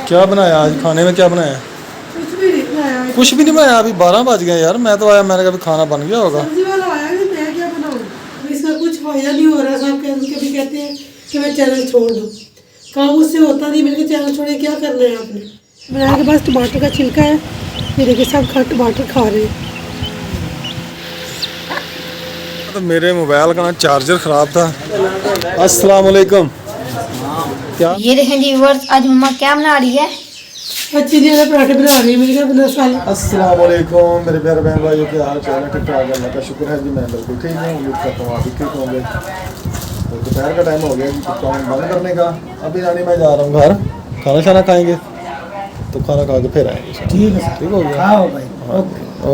क्या बनाया आज खाने में? क्या बनाया? कुछ भी नहीं बनाया। कुछ भी नहीं बनाया? अभी 12 बज गए यार। मैं तो आया, मैंने कहा खाना बन गया होगा। सब्जी वाला आया नहीं, मैं क्या बनाऊँ? अब इसका कुछ फायदा नहीं हो रहा। साहब कभी कहते हैं कि मैं चैनल छोड़ दूँ। काम उससे होता नहीं। मेरे को चैनल छोड़े क्या करना है आपने? बनाया के पास टमाटर का छिलका है। ये देखिए सब टमाटर खा रहे हैं। तो मेरे मोबाइल का ना चार्जर ख़राब था। अस्सलाम वालेकुम। क्या ये देखें जी व्यूअर्स, आज मम्मा क्या बना रही है? अच्छी जी पराठे बना रही है। मेरे घर बना साल। अस्सलाम वालेकुम मेरे प्यारे बहन भाइयों, क्या हाल चाल है? ठीक ठाक, अल्लाह का शुक्र है जी। मैं बिल्कुल ठीक हूँ। उम्मीद करता हूँ आप भी ठीक होंगे। तो दोपहर का टाइम हो गया जी, काम बंद करने का। अभी रानी मैं जा रहा हूँ घर, खाना शाना खाएंगे तो खाना खा के फिर आएंगे। ठीक है, ठीक हो गया। हाँ भाई,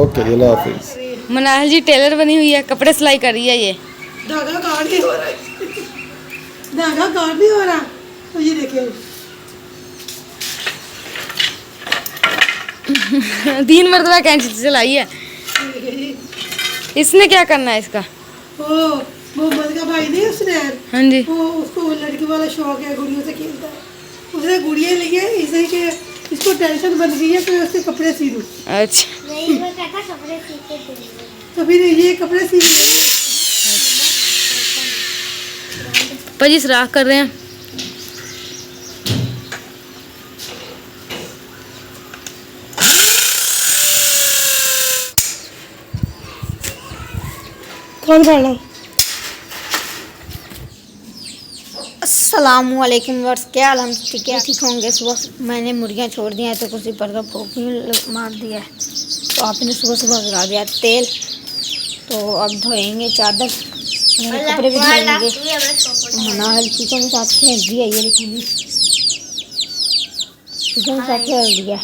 ओके जी, अल्लाह हाफिज़। मनाहल जी टेलर बनी हुई है, कपड़े सिलाई कर रही है। ये धागा काट नहीं हो रहा है। धागा काट नहीं हो रहा। तो ये देखिए 3 मरतबा कैंची से चलाई है। इसने क्या करना है इसका? वो मोहम्मद का भाई नहीं उसने, हाँ जी, वो उसको लड़की वाला शौक है, गुड़ियों से खेलता है। उसने गुड़िया ली है इसे कि इसको टेंशन बन गई है कि उसके कपड़े सी दूँ। अच्छा नहीं, वो कहता कपड़े सीते थे। तो फिर ये कपड़े सी पाजी सराख कर रहे हैं। कौन पढ़ रहा? अस्सलामुअलैकुम व्यूअर्स, क्या हाल? हम ठीक होंगे। सुबह मैंने मुर्गियाँ छोड़ दी हैं तो कुछ पर का भूख भी मार दिया है, तो आपने सुबह सुबह गिरा दिया तेल। तो अब धोएंगे चादर, कपड़े भी धोएंगे। मनाहल चीज़ों के साथ खेल दिया। ये लिखेंगे चीज़ों के साथ खेल दिया।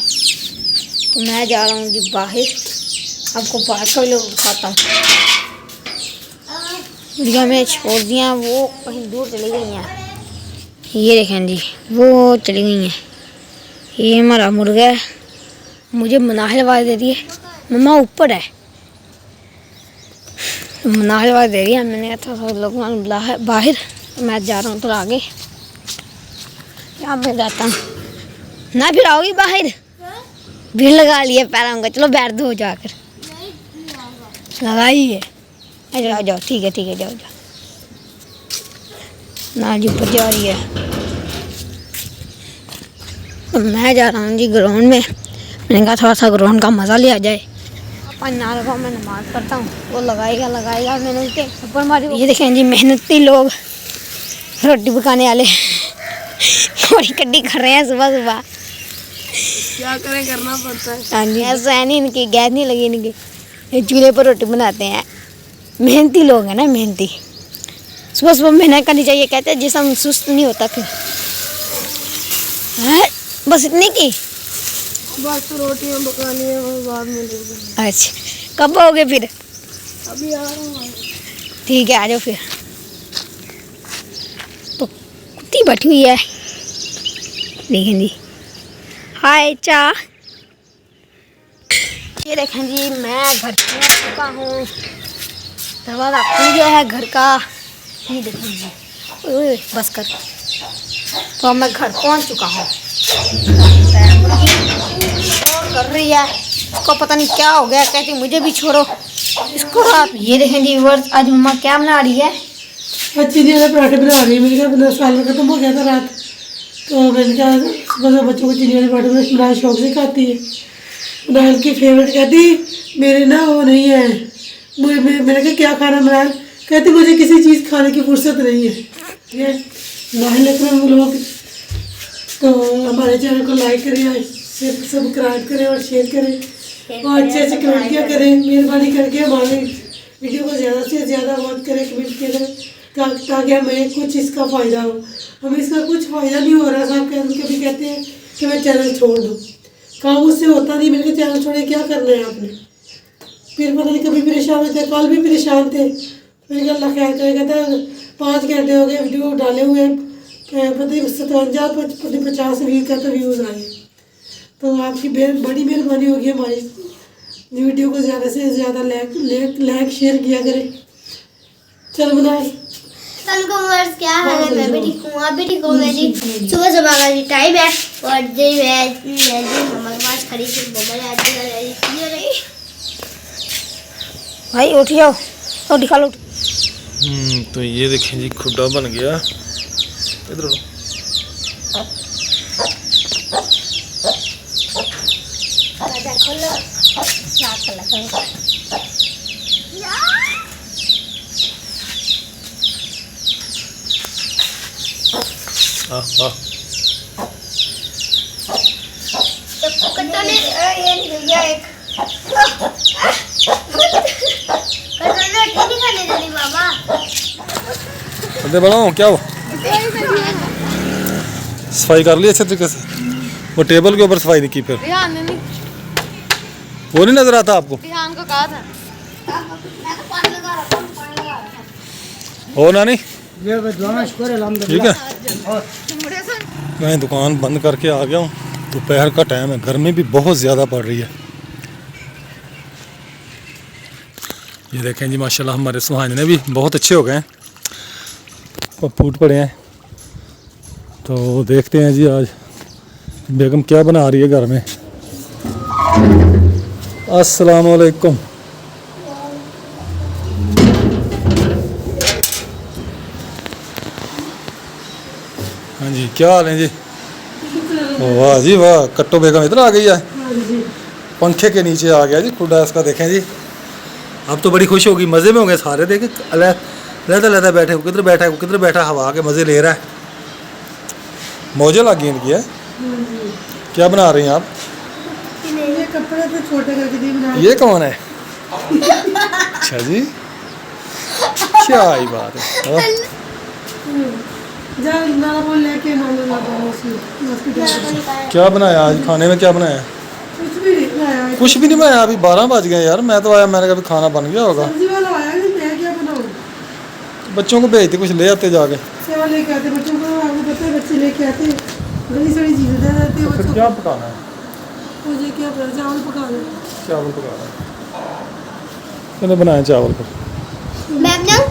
तो मैं जा रहा हूँ जी बाहर। आपको बाहर का भी लोग खाता हूँ। मुर्गियाँ में छोड़ दिया, वो कहीं दूर चली गई हैं। ये देखें जी, वो चली गई हैं। ये हमारा मुर्गा है। मुझे मनाहल आवाज़ दे रही है, मम्मा ऊपर है। मनाहल आवाज़ दे रही है। मैंने कहा था लोग बाहर, तो मैं जा रहा हूँ थोड़ा आगे। यहाँ मैं जाता हूँ ना, फिर आओगी बाहर? भीड़ लगा लिए पैरों का। चलो बैठ दो जाकर। लगाई है। जाओ जाओ, ठीक है ठीक है, जाओ जाओ। ना जी ऊपर जा रही है। तो मैं जा रहा हूँ जी ग्राउंड में। मैंने कहा थोड़ा सा ग्राउंड का मज़ा लिया जाए। अपन ना लगा, मैं नमाज़ पढ़ता हूँ, वो लगाएगा। मैंने उसके ऊपर मारी। ये देखें जी मेहनती लोग, रोटी पकाने वाले थोड़ी कड्डी कर रहे हैं सुबह सुबह। क्या करें, करना पड़ता है। हाँ जी, ऐसा है नहीं, इनकी गैस नहीं लगी इनकी, ये चूल्हे पर रोटी बनाते हैं। मेहनती लोग हैं ना, मेहनती। सुबह सुबह मेहनत करनी चाहिए। कहते हैं जिसम सुस्त नहीं होता। फिर है बस इतनी की बस रोटियां पकानी है, वो बाद में ले। अच्छा, कब आओगे फिर? अभी आ रहा हूँ। ठीक है, आ जाओ फिर। तो कुत्ती बैठी हुई है, देखें जी। हाय चा। ये देखें जी, मैं घर पहुँच चुका हूँ। दरवाज़ा खुल गया है घर का। ये देखें जी, ओए बस कर। तो अब मैं घर पहुँच चुका हूँ। और कर रही है, इसको पता नहीं क्या हो गया, कहती मुझे भी छोड़ो इसको रात। ये देखें जी व्यूअर्स, आज मम्मा क्या बना रही है? अच्छी जी पराठे बना रही है। मेरे घर बना साल खत्म हो गया था रात। तो मैंने कहा सुबह से बच्चों को चिड़िया वाले पराठे बना शौक से खाती है। मनाहल की फेवरेट कहती मेरे ना वो नहीं है। मैंने कहा क्या खाना मनाहल? कहती मुझे किसी चीज़ खाने की फुर्सत नहीं है। ठीक है, मनाहल अपने लोग तो हमारे चैनल को लाइक करें, सब्सक्राइब करें और शेयर करें और अच्छे अच्छे कमेंट किया करें। मेहरबानी करके हमारे वीडियो को ज़्यादा से ज़्यादा वॉच करें, कमेंट किया करें, ताकि हमें कुछ इसका फ़ायदा हो। हमें इसका कुछ फ़ायदा नहीं हो रहा। साहब कभी कहते हैं कि मैं चैनल छोड़ दूँ। काम उससे होता नहीं। मेरे को चैनल छोड़े क्या करना है आपने? फिर पता नहीं कभी परेशान होते, कल भी परेशान थे। फिर अल्लाह खैर करेगा। कहता 5 घंटे हो गए वीडियो डाले हुए, पता नहीं 57 50 व्यू का तो व्यूज़ आए। तो आपकी बड़ी मेहरबानी होगी हमारी वीडियो को ज़्यादा से ज़्यादा लाइक शेयर किया करें। चल बनाए व्यूअर्स, क्या हाल है? मैं भी ठीक हूँ, आप भी ठीक होंगे जी। सुबह सुबह का जी टाइम है और जी मैं मम्मा के पास खड़ी थी। मम्मा ने आज भाई उठ जाओ, रोटी खा लो। तो ये देखें जी खुड्डा बन गया। इधर कट्टा ने ये निकल गया एक कट्टा ने रोटी नहीं खाने देनी बाबा। अरे बनाओ क्या हो, सफाई कर ली अच्छे तरीके से? वो टेबल के ऊपर सफाई नहीं की फिर? रिहान ने नहीं, वो नहीं नजर आता आपको? रिहान को कहा था। हो नानी ठीक है। मैं दुकान बंद करके आ गया हूँ। दोपहर का टाइम है, गर्मी भी बहुत ज़्यादा पड़ रही है। ये देखें जी माशाल्लाह हमारे सुहाने भी बहुत अच्छे हो गए हैं और फूट पड़े हैं। तो देखते हैं जी आज बेगम क्या बना रही है घर में। अस्सलाम वालेकुम। हाँ जी क्या हाल है जी? वाह जी वाह, कट्टो बेगम इधर आ गई है, पंखे के नीचे आ गया जी खुदा इसका। देखें जी अब तो बड़ी खुश होगी, मज़े में होंगे सारे। देखें लहदा बैठे, वो किधर बैठा है, वो किधर बैठा, हवा के मज़े ले रहा है। मौजें लगी इनकी है। क्या बना रही हैं आप? ये कपड़े तो छोटे करके दी बना। ये कौन है? अच्छा जी, क्या ही बात है। हाँ। जा नाला बोल लेके नाला ला दो हॉस्पिटल। क्या बनाया आज खाने में, क्या बनाया? कुछ भी नहीं बनाया। कुछ भी नहीं बनाया, अभी 12 बज गए यार। मैं तो आया, मैंने कहा खाना बन गया होगा। सब्जी वाला आया नहीं, मैं क्या बनाऊँ? बच्चों को भेजते, कुछ ले आते जाके। सेवा लेके आते बच्चों को, आपको पता है बच्चे लेके आते बड़ी सारी चीज़ें दे देते हैं फिर बच्चों क्या को। पकाना है? मुझे क्या पता, चावल पका दो। चावल पकाना है। मैंने बनाया चावल फिर। मैं बनाऊँ?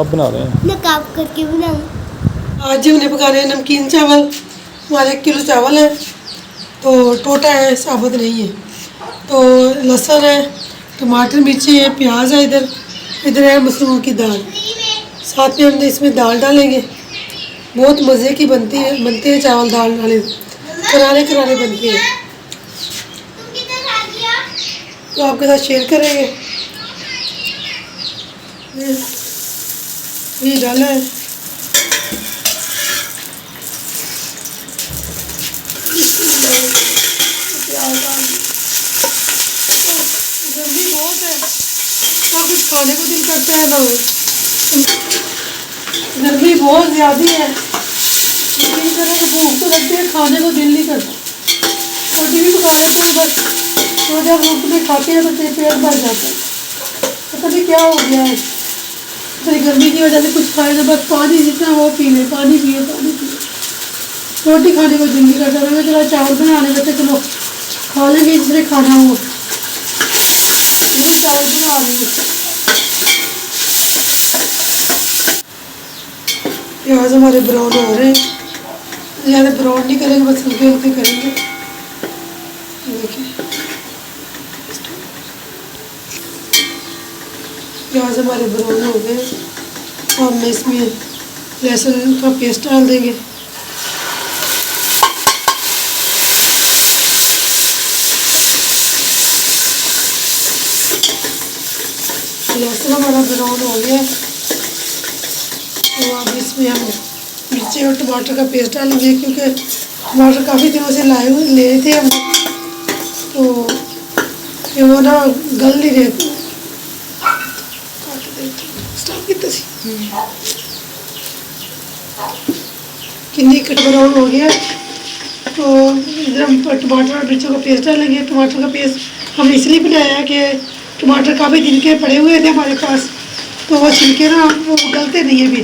आप बना रहे हैं? नकाब करके बनाऊँ? आज जी उन्हें पका रहे हैं नमकीन चावल। हमारे 1 किलो चावल है, तो टोटा है, साबुत नहीं है। तो लहसुन है, टमाटर, मिर्ची है, प्याज है, इधर है मसूर की दाल। साथ में हमने इसमें दाल डालेंगे। बहुत मज़े की बनते हैं चावल दाल वाले, करारे करारे बनते हैं। तो आपके साथ शेयर करेंगे। ये डाला है, गर्मी बहुत है, ना कुछ खाने को दिल करता है ना। गर्मी बहुत ज़्यादा है, लेकिन करो तो भूख तो लगती है, खाने को दिल नहीं करता। रोटी भी पका लेते हैं बस, तो जब वक्त में खाते हैं तो पेट भर जाता है। पता नहीं क्या हो गया है, तो गर्मी की वजह से कुछ खाए ना, बस पानी जितना वो पी ले, पानी पिए। रोटी खाने को दिल नहीं करता। मैं चला चावल बनाने लगते, चलो खा लेंगे जिसने खाना हो। चावल बना रही हूँ, प्याज हमारे ब्राउन हो रहे हैं। ज़्यादा ब्राउन नहीं करेंगे, बस हल्के हल्के करेंगे। देखिए प्याज हमारे ब्राउन हो गए। और हम इसमें लहसुन का पेस्ट डाल देंगे। लहसुन हमारा ब्राउन हो गया, तो अब इसमें हम मिर्ची और टमाटर का पेस्ट डालेंगे, क्योंकि टमाटर काफ़ी दिनों से ले थे हम, तो फिर वो ना गल नहीं रहे। किन्नी कट ब्राउन हो गया, तो इधर हम टमाटर और मिर्चों का पेस्ट डालेंगे। टमाटर का पेस्ट हम इसलिए बनाया है कि टमाटर काफ़ी दिन के पड़े हुए थे हमारे पास, तो वो छिलके ना वो गलते नहीं है अभी,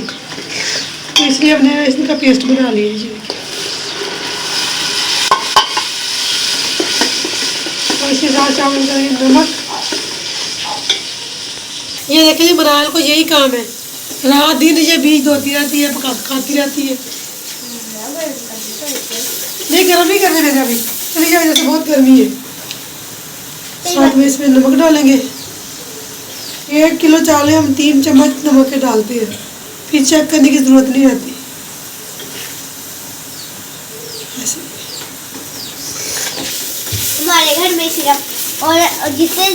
तो इसलिए हमने इसका पेस्ट बना लिया जी। और इसके साथ चावल करेंगे नमक। ये देखें जी, मराल को यही काम है, रात दिन ये बीज धोती रहती है, पका खाती रहती है। नहीं गर्म नहीं करने देना अभी, चली जाए, जैसे बहुत गर्मी है। साथ में इसमें नमक डालेंगे। 1 किलो चावल हम 3 चम्मच नमक के डालते हैं, फिर चेक करने की जरूरत नहीं रहती। ऐसे हमारे घर में सिर्फ और जिसने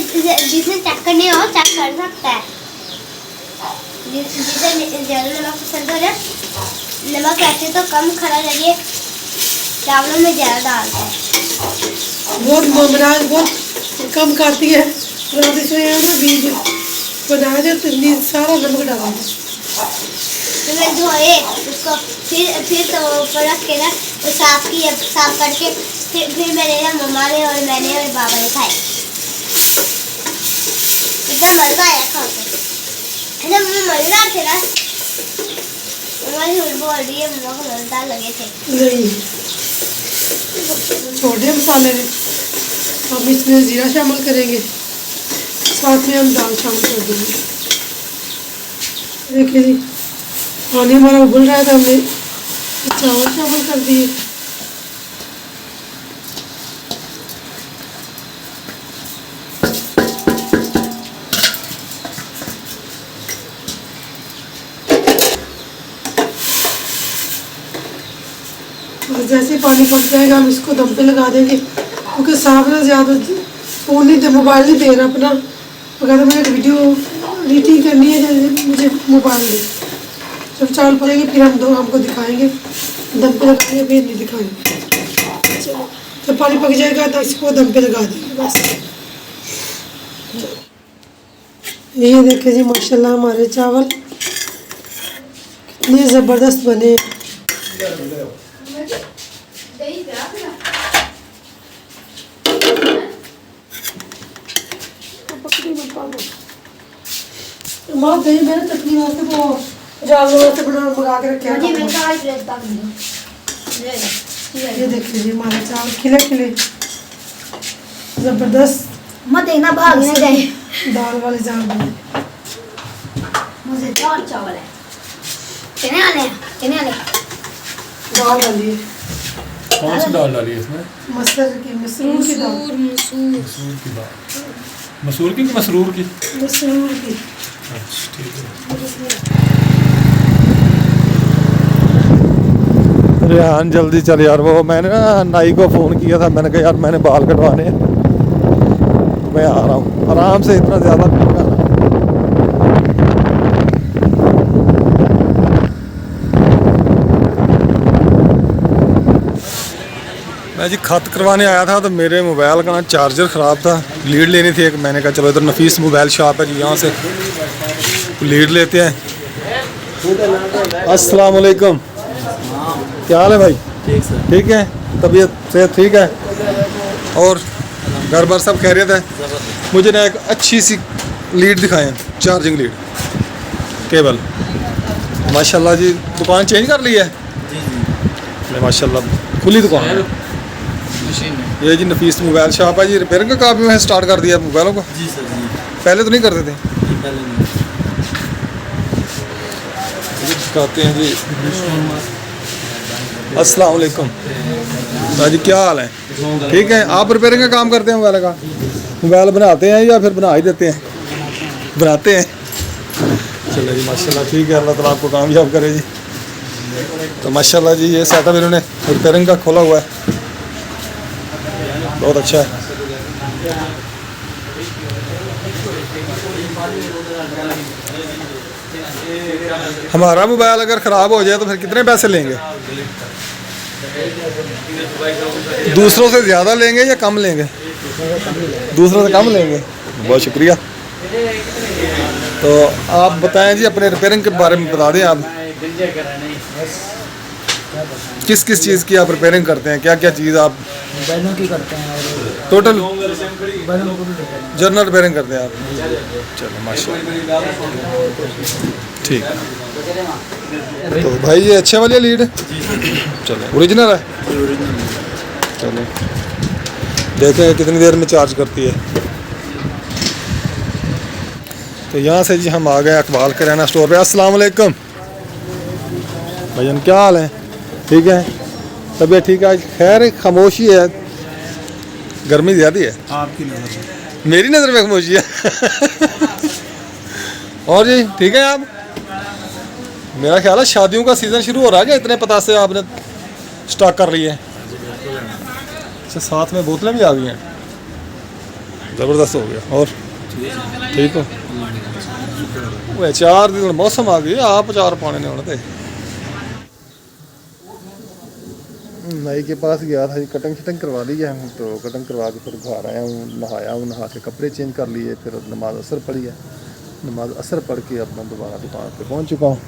जिसने चेक करनी हो चेक कर सकता है। जिसे ज़्यादा नमक पसंद हो जाए, नमक वैसे तो कम खाना चाहिए, चावलों में ज़्यादा डालते हैं। बहुत ममराज बहुत कम खाती है। रात इसमें ना बीज बनाया जाए तो इतनी सारा नमक डाला है। तो मैं धोए उसको, फिर तो ऊपर रख के ना वो साफ करके फिर मैंने ना मम्मा ने और मैंने और बाबा ने खाए। इतना मज़ा आया खा के, है ना मम्मा, मज़ेदार थे ना। मम्मा झूठ बोल रही है, मम्मा को मज़ेदार लगे थे। नहीं, छोटे मसाले ने हम इसमें जीरा शामिल करेंगे, साथ में हम दाल शामिल कर देंगे। देखिए जी, पानी हमारा उबल रहा था, हमने चावल शामिल कर दिए। और जैसे पानी पक जाएगा हम इसको दम पे लगा देंगे, क्योंकि साफ ना ज़्यादा फ़ोन नहीं दे, मोबाइल नहीं दे रहा अपना। अगर मैंने वीडियो एडिटिंग करनी है जैसे मुझे मोबाइल दे, जब चावल पड़ेंगे फिर हमको दिखाएंगे, दम पे लगाएंगे फिर नहीं दिखाएंगे। चलो जब पानी पक जाएगा तो इसको दम पे लगा देंगे बस। ये देखिए जी, माशाल्लाह हमारे चावल कितने ज़बरदस्त बने। माँ दही मैंने चटनी वास्ते वो चावल वास्ते मंगा के रखे हैं। ये देखिए जी, हमारे चावल खिले खिले जबरदस्त मत देखना भाग ना जाए। दाल वाले चावल बने। मज़ेदार चावल है। चने वाले दाल डालिए, कौन सी दाल डाली है इसमें? मसूर की दाल, मसूर की दाल। मसूर की कि मसरूर की? मसूर की। अच्छा ठीक है। रेहान जल्दी चल यार, वो मैंने ना नाई को फ़ोन किया था, मैंने कहा यार मैंने बाल कटवाने हैं, मैं आ रहा हूँ। आराम से, इतना ज़्यादा नहीं होगा। मैं जी खत करवाने आया था तो मेरे मोबाइल का ना चार्जर ख़राब था, लीड लेनी थी एक। मैंने कहा चलो इधर नफीस मोबाइल शॉप है जी, यहाँ से लीड लेते हैं। अस्सलाम वालेकुम, क्या हाल है भाई? ठीक सर। ठीक है, तबीयत सेहत ठीक है, और घर बार सब खैरियत है? मुझे ना एक अच्छी सी लीड दिखाएं, चार्जिंग लीड केबल। माशाल्लाह जी, दुकान चेंज कर ली है? जी माशाल्लाह खुली दुकान है। ये जी नफीस मोबाइल शॉप है जी, रिपेयरिंग का काम में स्टार्ट कर दिया मोबाइलों को? जी सर जी। पहले तो नहीं करते थे? जी पहले नहीं। दिखाते हैं जी। अस्सलाम वालेकुम जी, क्या हाल है? ठीक है, आप रिपेयरिंग का काम करते हैं मोबाइल का? मोबाइल बनाते हैं या फिर बना ही देते हैं? बनाते हैं। चलो जी माशाल्लाह, ठीक है, अल्लाह ताला आपको कामयाब करे जी। तो माशाल्लाह जी, ये सेटअप इन्होंने रिपेयरिंग का खोला हुआ है, बहुत अच्छा है। हमारा मोबाइल अगर ख़राब हो जाए तो फिर कितने पैसे लेंगे? दूसरों से ज़्यादा लेंगे या कम लेंगे? दूसरों से कम लेंगे। बहुत शुक्रिया। तो आप बताएं जी, अपने रिपेयरिंग के बारे में बता दें आप, किस किस चीज़ की आप रिपेयरिंग करते हैं, क्या क्या चीज़ आप? बैलों की करते हैं और टोटल बैलों को भी रिपेयरिंग। जर्नल रिपेयरिंग करते हैं आप? चलो माशाल्लाह, ठीक है। तो भाई ये अच्छे वाली लीड है? चलो ओरिजिनल है? चलो देखें कितनी देर में चार्ज करती है। तो यहाँ से जी हम आ गए अकबाल किराना स्टोर पे। अस्सलाम वालेकुम भाईजान, क्या हाल है? ठीक है, तबीयत ठीक है? आज खैर खामोशी है, गर्मी ज़्यादा है। आपकी नज़र में मेरी नज़र में खामोशी है। और जी ठीक है आप? मेरा ख्याल है शादियों का सीज़न शुरू हो रहा है क्या? इतने पता से आपने स्टॉक कर लिए? अच्छा, साथ में बोतलें भी आ गई हैं, ज़बरदस्त हो गया। और ठीक हो? वो अचार दी मौसम आ गई, आप अचार पाने ने होने थे। नाई के पास गया था जी, कटिंग शटिंग करवा ली है, तो कटिंग करवा के फिर घर आया हूँ, नहाया हूँ, नहा के कपड़े चेंज कर लिए, फिर नमाज असर पढ़ी है, नमाज असर पढ़ के अपना दोबारा दुकान पे पहुँच चुका हूँ।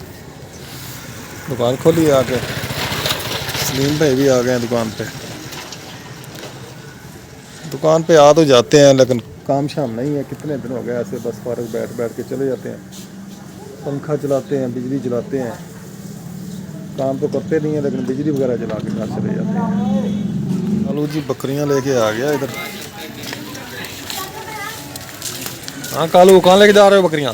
दुकान खोली आके, सलीम भाई भी आ गए हैं दुकान पे। दुकान पे आ तो जाते हैं लेकिन काम शाम नहीं है, कितने दिन हो गए ऐसे बस फारग बैठ बैठ के चले जाते हैं, पंखा चलाते हैं, बिजली जलाते हैं, काम तो करते नहीं है लेकिन बिजली वगैरह जला के घर चले जाते हैं। आलू जी बकरियां लेके आ गया इधर। हाँ कालू, कहाँ लेके जा रहे हो बकरियां?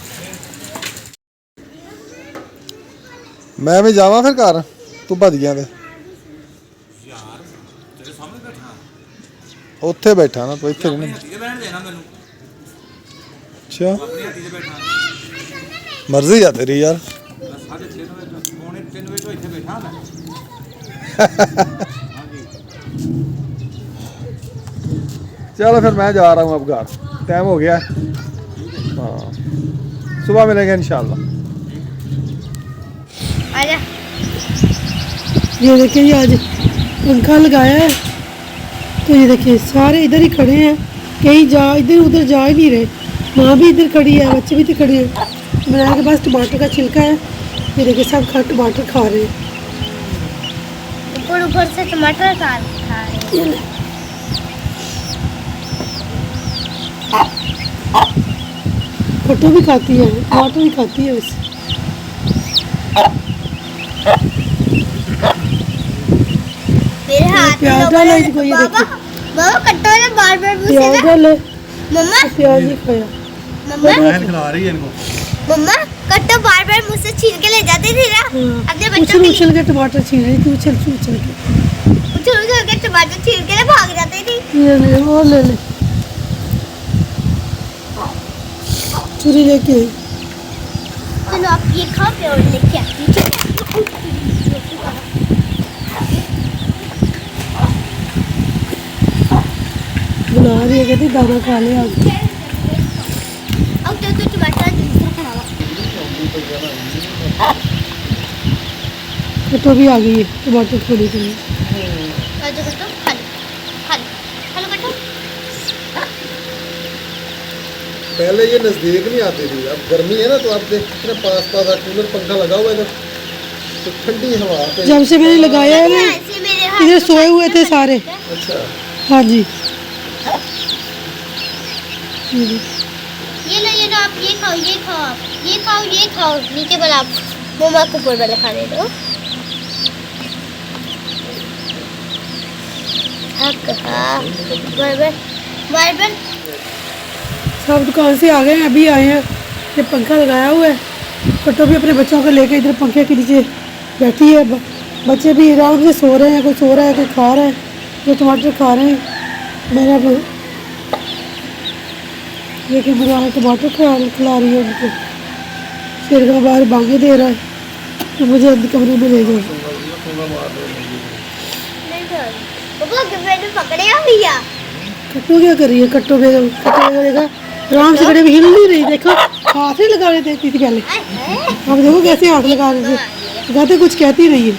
मैं भी जावा फिर घर, तू भज गया ते ਉੱਥੇ बैठा ना, तो ਇੱਥੇ नहीं। अच्छा मर्जी है तेरी यार। चलो फिर मैं जा रहा हूँ अब घर, टाइम हो गया। हाँ सुबह मिलेंगे इंशाल्लाह। आजा। ये देखिए ये आज पंखा लगाया है, तो ये देखिए सारे इधर ही खड़े हैं, कहीं इधर उधर जा ही नहीं रहे। माँ भी इधर खड़ी है, बच्चे भी इधर खड़े हैं। मेरे के पास टमाटर का छिलका है, ये देखिए सब टमाटर खा रहे हैं। ऊपर ऊपर से टमाटर खा रहे हैं। कट्टू भी खाती है, टमाटर भी खाती है वैसे। मेरे हाथ प्याज डाला इसको, ये देखिए बाबा कट्टो ने बार-बार मुझसे प्याज ना डाले, मम्मा प्याज ही खाया। मम्मा बहन खिला रही है इनको। मम्मा कट्टो बार-बार मुझसे छीन के ले जाते थे ना अपने बच्चों के लिए। उछल के टमाटर छीन रही थी, उछल के उछल के टमाटर छीन के ना भाग जाते थे। ये ले वो ले ले, छुरी लेके आई। चलो आप ये खाओ फिर और लेके आती हूँ। बुला रही है, कहती दाना खा ले आज। अब तो टमाटर दूसरा खावा। कट्टो भी आ गई है टमाटर थोड़ी के लिए। जो कट्टो खा लो खा लो खा लो कट्टो। पहले ये नज़दीक नहीं आती थी, अब गर्मी है ना तो आप देख कितने पास पास कूलर पंखा लगा हुआ है इधर, तो ठंडी हवा पे। जब से मैंने लगाया है ना, ऐसे मेरे हाथ इधर सोए हुए थे सारे। अच्छा हाँ जी, ये लो आप ये खाओ ये खाओ आप ये खाओ नीचे वाला आप मम्मा को ऊपर वाला खाने दो। बार-बार सब दुकान से आ गए हैं, अभी आए हैं। ये पंखा लगाया हुआ है, कट्टो भी अपने बच्चों को लेके इधर पंखे के नीचे बैठी है। बच्चे भी आराम से सो रहे हैं, कोई सो रहा है कोई खा रहा है, ये टमाटर खा रहे हैं। मेरा ये कि बुरा टमाटर खिला रही है उनको, फिर का बाहर भागे दे रहा है, तो मुझे अंदर कमरे में ले जाओ। पापा मैंने पकड़े भैया। कट्टो क्या कर रही है? कट्टो पे देखा आराम से खड़े, हिल नहीं रही, देखो हाथ ही लगाने देती थी पहले, अब देखो कैसे हाथ लगा रहे थे, कहते कुछ कहती रही है।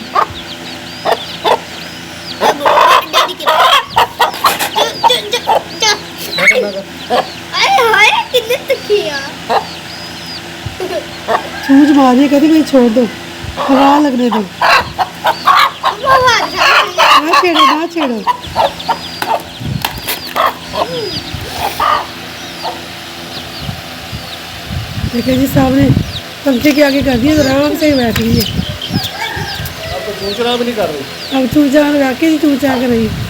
चूज मारिए, कहती मुझे छोड़ दो, हवा लगने दो, ना छेड़ो ना छेड़ो। देखिए जी सामने पंखे के आगे कर दिए, तो आराम से बैठ गई है। अब तो चूचना भी नहीं कर रही। अब चूचा लगा के चूचा कर रही है।